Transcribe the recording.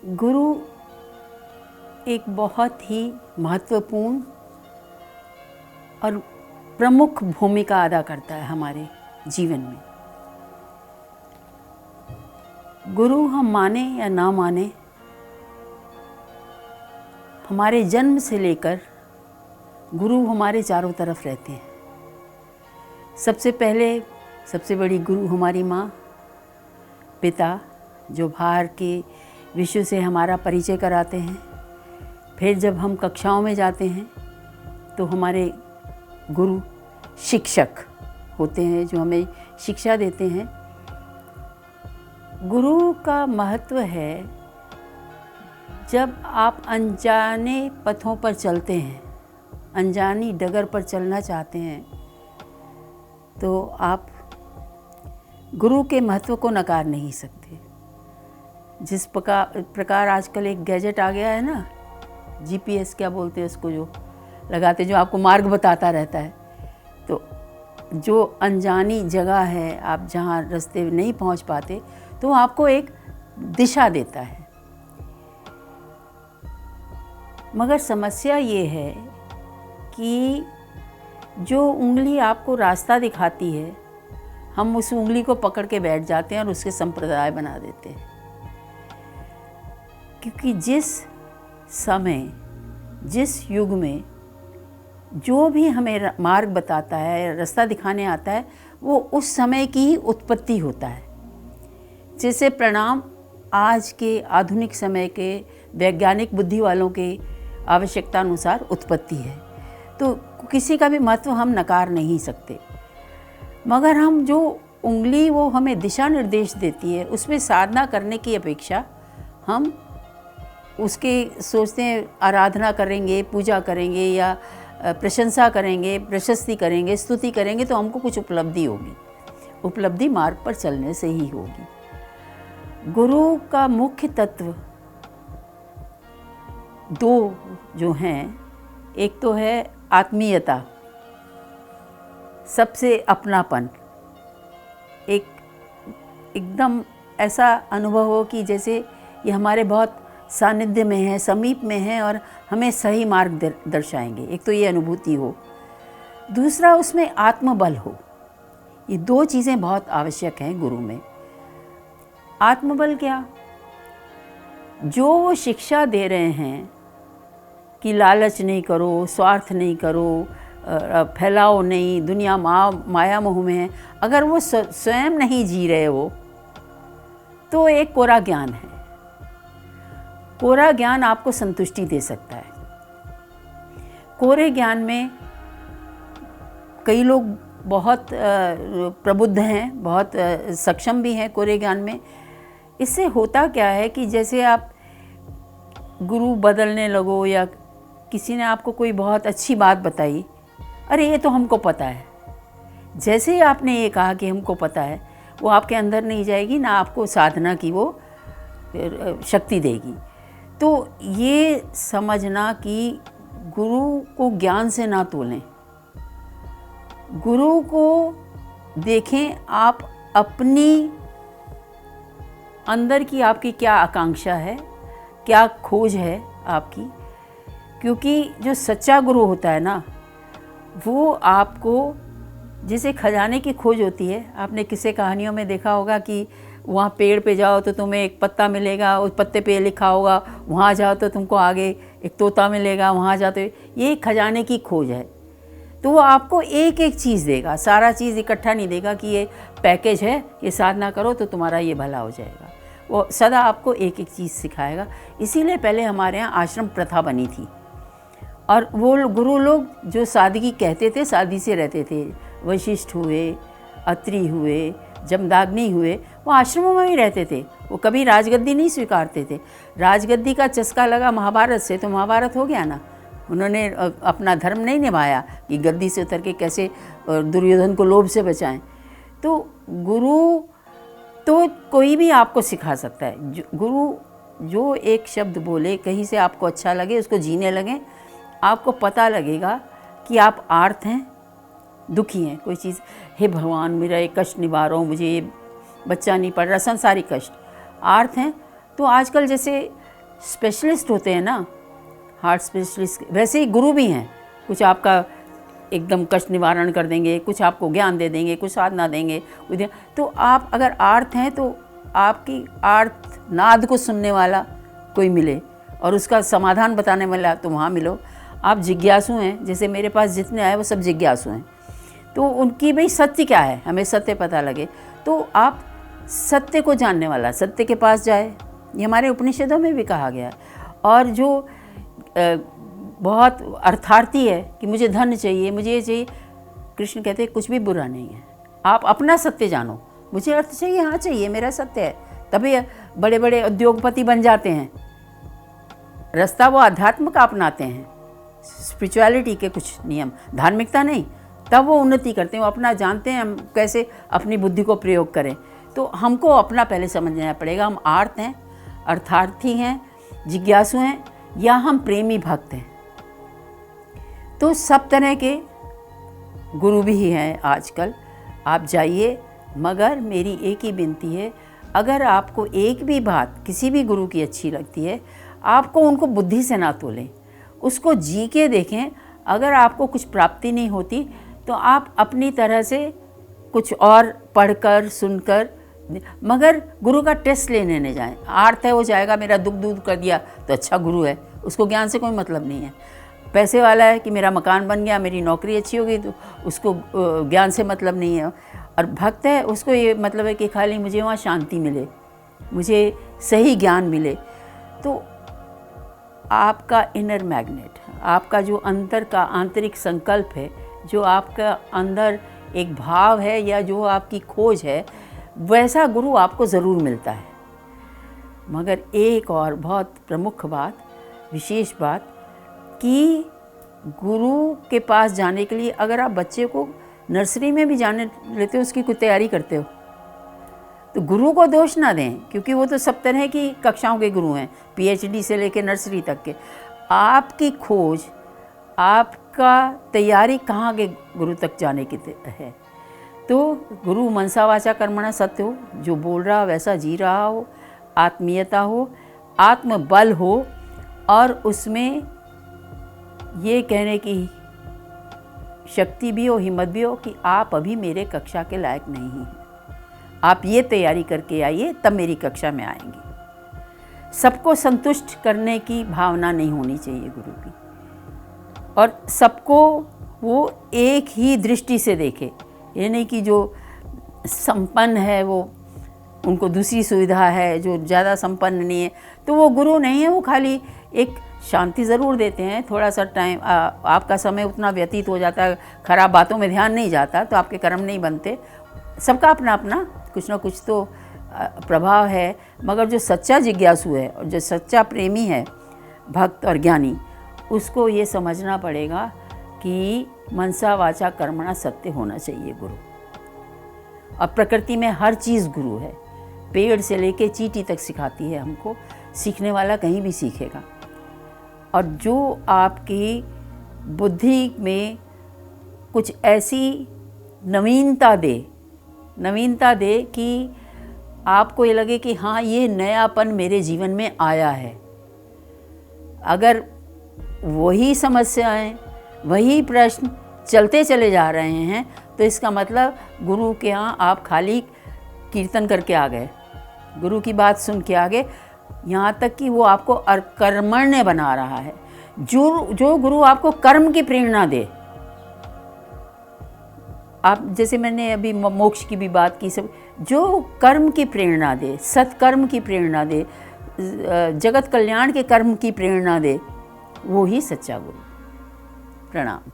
गुरु एक बहुत ही महत्वपूर्ण और प्रमुख भूमिका अदा करता है हमारे जीवन में। गुरु हम माने या ना माने, हमारे जन्म से लेकर गुरु हमारे चारों तरफ रहते हैं। सबसे पहले सबसे बड़ी गुरु हमारी माँ, पिता जो बाहर के विश्व से हमारा परिचय कराते हैं। फिर जब हम कक्षाओं में जाते हैं तो हमारे गुरु शिक्षक होते हैं जो हमें शिक्षा देते हैं। गुरु का महत्व है, जब आप अनजाने पथों पर चलते हैं, अनजानी डगर पर चलना चाहते हैं, तो आप गुरु के महत्व को नकार नहीं सकते। जिस प्रकार आजकल एक गैजेट आ गया है ना, GPS क्या बोलते हैं उसको, जो लगाते, जो आपको मार्ग बताता रहता है। तो जो अनजानी जगह है, आप जहाँ रास्ते नहीं पहुँच पाते, तो आपको एक दिशा देता है। मगर समस्या ये है कि जो उंगली आपको रास्ता दिखाती है, हम उस उंगली को पकड़ के बैठ जाते हैं और उसके संप्रदाय बना देते हैं। क्योंकि जिस समय, जिस युग में जो भी हमें मार्ग बताता है, रास्ता दिखाने आता है, वो उस समय की ही उत्पत्ति होता है। जैसे प्रणाम आज के आधुनिक समय के वैज्ञानिक बुद्धि वालों के आवश्यकता अनुसार उत्पत्ति है, तो किसी का भी महत्व हम नकार नहीं सकते। मगर हम जो उंगली वो हमें दिशा निर्देश देती है, उसमें साधना करने की अपेक्षा हम उसके सोचते हैं आराधना करेंगे, पूजा करेंगे या प्रशंसा करेंगे, प्रशस्ति करेंगे, स्तुति करेंगे, तो हमको कुछ उपलब्धि होगी। उपलब्धि मार्ग पर चलने से ही होगी। गुरु का मुख्य तत्व दो जो हैं, एक तो है आत्मीयता, सबसे अपनापन, एकदम ऐसा अनुभव हो कि जैसे ये हमारे बहुत सानिध्य में है, समीप में है और हमें सही मार्ग दर्शाएंगे। एक तो ये अनुभूति हो, दूसरा उसमें आत्मबल हो। ये दो चीज़ें बहुत आवश्यक हैं गुरु में। आत्मबल क्या? जो वो शिक्षा दे रहे हैं कि लालच नहीं करो, स्वार्थ नहीं करो, फैलाओ नहीं, दुनिया माया मोह में है, अगर वो स्वयं नहीं जी रहे हो तो एक कोरा ज्ञान है। कोरा ज्ञान आपको संतुष्टि दे सकता है। कोरे ज्ञान में कई लोग बहुत प्रबुद्ध हैं, बहुत सक्षम भी हैं कोरे ज्ञान में। इससे होता क्या है कि जैसे आप गुरु बदलने लगो या किसी ने आपको कोई बहुत अच्छी बात बताई, अरे ये तो हमको पता है, जैसे ही आपने ये कहा कि हमको पता है, वो आपके अंदर नहीं जाएगी, ना आपको साधना की वो शक्ति देगी। तो ये समझना कि गुरु को ज्ञान से ना तोलें, गुरु को देखें आप अपनी अंदर की, आपकी क्या आकांक्षा है, क्या खोज है आपकी। क्योंकि जो सच्चा गुरु होता है ना, वो आपको, जैसे खजाने की खोज होती है, आपने किसी कहानियों में देखा होगा कि वहाँ पेड़ पे जाओ तो तुम्हें एक पत्ता मिलेगा, उस पत्ते पे लिखा होगा, वहाँ जाओ तो तुमको आगे एक तोता मिलेगा, वहाँ जाओ तो ये खजाने की खोज है। तो वो आपको एक एक चीज़ देगा, सारा चीज़ इकट्ठा नहीं देगा कि ये पैकेज है, ये साधना करो तो तुम्हारा ये भला हो जाएगा। वो सदा आपको एक एक चीज़ सिखाएगा। इसीलिए पहले हमारे यहाँ आश्रम प्रथा बनी थी, और वो गुरु लोग जो सादगी कहते थे, सादी से रहते थे। वशिष्ठ हुए, अत्रि हुए, जमदाग्नि हुए, वो आश्रमों में ही रहते थे। वो कभी राजगद्दी नहीं स्वीकारते थे। राजगद्दी का चस्का लगा महाभारत से, तो महाभारत हो गया ना। उन्होंने अपना धर्म नहीं निभाया कि गद्दी से उतर के कैसे दुर्योधन को लोभ से बचाएं। तो गुरु तो कोई भी आपको सिखा सकता है। गुरु जो एक शब्द बोले, कहीं से आपको अच्छा लगे, उसको जीने लगें, आपको पता लगेगा कि आप आर्त हैं, दुखी हैं। कोई चीज़, हे भगवान मेरा ये कष्ट निवारो, मुझे ये बच्चा नहीं पढ़ रहा, संसारी कष्ट, आर्त हैं। तो आजकल जैसे स्पेशलिस्ट होते हैं ना, हार्ट स्पेशलिस्ट, वैसे ही गुरु भी हैं। कुछ आपका एकदम कष्ट निवारण कर देंगे, कुछ आपको ज्ञान दे देंगे, कुछ साधना देंगे। तो आप अगर आर्त हैं तो आपकी आर्त नाद को सुनने वाला कोई मिले और उसका समाधान बताने वाला तो वहाँ मिलो। आप जिज्ञासु हैं, जैसे मेरे पास जितने आए वो सब जिज्ञासु हैं, तो उनकी भाई सत्य क्या है, हमें सत्य पता लगे। तो आप सत्य को जानने वाला सत्य के पास जाए, ये हमारे उपनिषदों में भी कहा गया है। और जो बहुत अर्थार्थी है कि मुझे धन चाहिए, मुझे ये चाहिए, कृष्ण कहते हैं कुछ भी बुरा नहीं है, आप अपना सत्य जानो। मुझे अर्थ चाहिए, हाँ चाहिए, मेरा सत्य है, तभी बड़े बड़े उद्योगपति बन जाते हैं। रास्ता वो अध्यात्म का अपनाते हैं, स्पिरिचुअलिटी के कुछ नियम, धार्मिकता नहीं, तब वो उन्नति करते हैं। वो अपना जानते हैं हम कैसे अपनी बुद्धि को प्रयोग करें। तो हमको अपना पहले समझना पड़ेगा, हम आर्त हैं, अर्थार्थी हैं, जिज्ञासु हैं, या हम प्रेमी भक्त हैं। तो सब तरह के गुरु भी हैं आजकल, आप जाइए। मगर मेरी एक ही विनती है, अगर आपको एक भी बात किसी भी गुरु की अच्छी लगती है, आपको उनको बुद्धि से ना तोलें, उसको जी के देखें। अगर आपको कुछ प्राप्ति नहीं होती तो आप अपनी तरह से कुछ और पढ़कर सुनकर, मगर गुरु का टेस्ट लेने नहीं जाएं। आर्थ है, वो जाएगा मेरा दुख दूर कर दिया तो अच्छा गुरु है, उसको ज्ञान से कोई मतलब नहीं है। पैसे वाला है कि मेरा मकान बन गया, मेरी नौकरी अच्छी हो गई, तो उसको ज्ञान से मतलब नहीं है। और भक्त है, उसको ये मतलब है कि खाली मुझे वहाँ शांति मिले, मुझे सही ज्ञान मिले। तो आपका इनर मैग्नेट, आपका जो अंतर का आंतरिक संकल्प है, जो आपका अंदर एक भाव है या जो आपकी खोज है, वैसा गुरु आपको ज़रूर मिलता है। मगर एक और बहुत प्रमुख बात, विशेष बात, कि गुरु के पास जाने के लिए अगर आप बच्चे को नर्सरी में भी जाने लेते हो, उसकी कोई तैयारी करते हो, तो गुरु को दोष ना दें, क्योंकि वो तो सब तरह की कक्षाओं के गुरु हैं, PhD से लेकर नर्सरी तक के। आपकी खोज, आपका तैयारी कहाँ के गुरु तक जाने की है। तो गुरु मनसा वाचा कर्मणा सत्य हो, जो बोल रहा वैसा जी रहा हो, आत्मीयता हो, आत्मबल हो, और उसमें ये कहने की शक्ति भी हो, हिम्मत भी हो कि आप अभी मेरे कक्षा के लायक नहीं हैं, आप ये तैयारी करके आइए तब मेरी कक्षा में आएंगे। सबको संतुष्ट करने की भावना नहीं होनी चाहिए गुरु की, और सबको वो एक ही दृष्टि से देखे। ये नहीं कि जो संपन्न है वो, उनको दूसरी सुविधा है, जो ज़्यादा संपन्न नहीं है तो वो गुरु नहीं है। वो खाली एक शांति ज़रूर देते हैं, थोड़ा सा टाइम आपका समय उतना व्यतीत हो जाता है, खराब बातों में ध्यान नहीं जाता तो आपके कर्म नहीं बनते। सबका अपना अपना कुछ ना कुछ तो प्रभाव है। मगर जो सच्चा जिज्ञासु है और जो सच्चा प्रेमी है, भक्त और ज्ञानी, उसको ये समझना पड़ेगा कि मनसा वाचा कर्मणा सत्य होना चाहिए गुरु। और प्रकृति में हर चीज़ गुरु है, पेड़ से लेके चींटी तक सिखाती है हमको, सीखने वाला कहीं भी सीखेगा। और जो आपकी बुद्धि में कुछ ऐसी नवीनता दे कि आपको ये लगे कि हाँ, ये नयापन मेरे जीवन में आया है। अगर वही समस्याएं, वही प्रश्न चलते चले जा रहे हैं, तो इसका मतलब गुरु के यहाँ आप खाली कीर्तन करके आ गए, गुरु की बात सुन के आ गए, यहाँ तक कि वो आपको कर्मण्य बना रहा है। जो गुरु आपको कर्म की प्रेरणा दे, आप जैसे मैंने अभी मोक्ष की भी बात की, सब जो कर्म की प्रेरणा दे, सत्कर्म की प्रेरणा दे, जगत कल्याण के कर्म की प्रेरणा दे, वो ही सच्चा गुरु। प्रणाम।